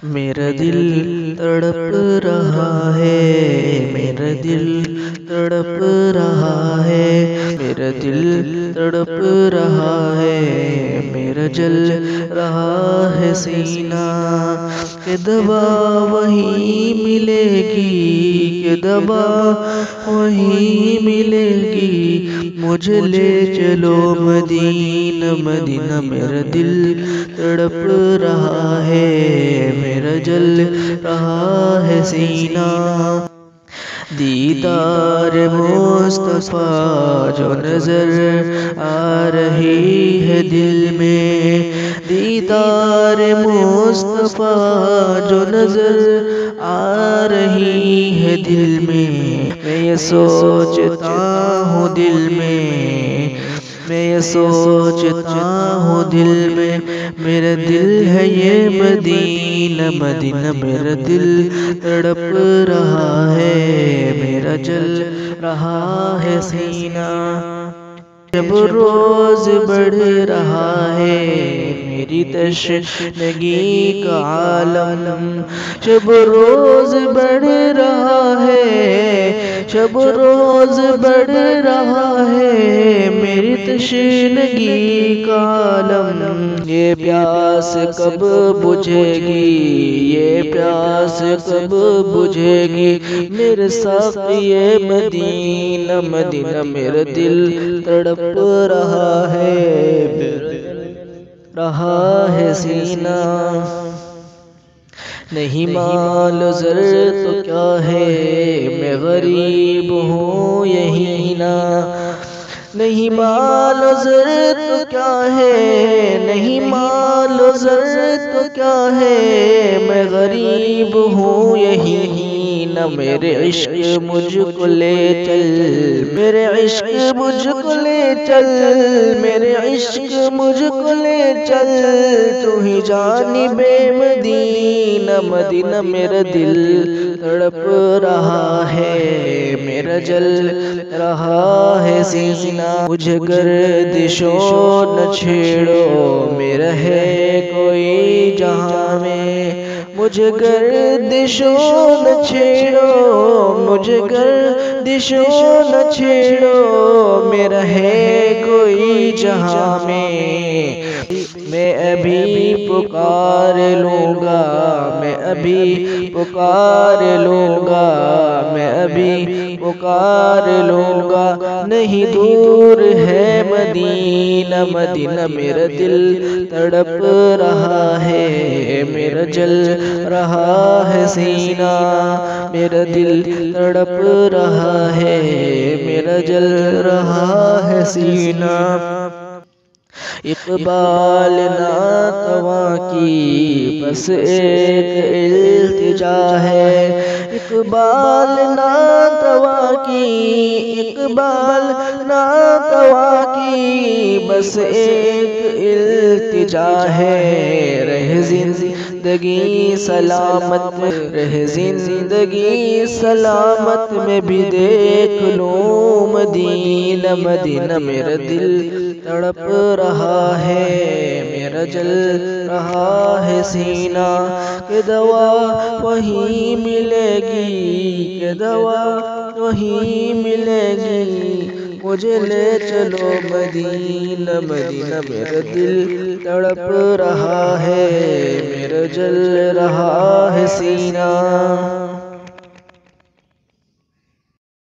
میرا دل تڑپ رہا ہے، میرا دل تڑپ رہا ہے، میرا دل تڑپ رہا ہے، میرا جل رہا ہے سینہ، کہ دوا وہیں ملے گی، کہ دوا وہیں ملے گی، مجھے لے چلو مدینہ مدینہ، میرا دل تڑپ رہا ہے، میرا جل رہا ہے سینہ۔ دیدار مصطفیٰ جو نظر آ رہی ہے دل میں، دیدار مصطفیٰ جو نظر آ رہی ہے دل میں، میں یہ سوچتا ہوں دل میں، میں یہ سوچتا ہوں دل میں، میرا دل ہے یہ مدینہ مدینہ، میرا دل تڑپ رہا ہے، میرا جل رہا ہے سینہ۔ جب روز بڑھ رہا ہے میری تشنگی کا عالم، جب روز بڑھ رہا ہے، جب روز بڑھ رہا ہے میری تشنگی کا عالم، یہ پیاس کب بجھے گی، یہ پیاس کب بجھے گی، میرے ساقی مدینہ مدینہ، میرا دل تڑپ رہا ہے، رہا ہے سینہ۔ نہیں مال و زر تو کیا ہے، میں غریب ہوں یہی نا، نہیں مال و زر تو کیا ہے، نہیں مال و زر تو کیا ہے، میں غریب ہوں یہی نا، میرے عشق مجھ کو لے چل، میرے عشق مجھ کو لے چل، میرے عشق مجھ کو لے چل، تو ہی جانب مدینہ مدینہ، میرا دل تڑپ رہا ہے، میرا جل رہا ہے سینہ۔ مجھے گردشوں نہ چھیڑو، میرا ہے کوئی جہاں میں، مجھے گردشوں نہ چھیڑو، مجھے گردشوں نہ چھیڑو، میرا ہے کوئی جہاں میں، میں ابھی پکار لوں گا، میں ابھی پکار لوں گا، میں ابھی پکار لوں گا، نہیں دور ہے مدینہ مدینہ، میرا دل تڑپ رہا ہے، میرا جل رہا ہے سینہ، میرا دل تڑپ رہا ہے، میرا جل رہا ہے سینہ۔ اقبال ناتواں کی بس ایک التجا ہے، اقبال ناتواں کی، اقبال ناتواں کی بس ایک التجا ہے، رہ زندگی سلامت، رہ زندگی سلامت میں بھی دیکھ لوں مدینہ مدینہ، میرا دل تڑپ رہا ہے، میرا جل رہا ہے سینہ، کہ دوا وہیں ملے گی، کہ دوا وہیں ملے گی، مجھے لے چلو مدینہ مدینہ، میرا دل تڑپ رہا ہے، میرا جل رہا ہے سینہ۔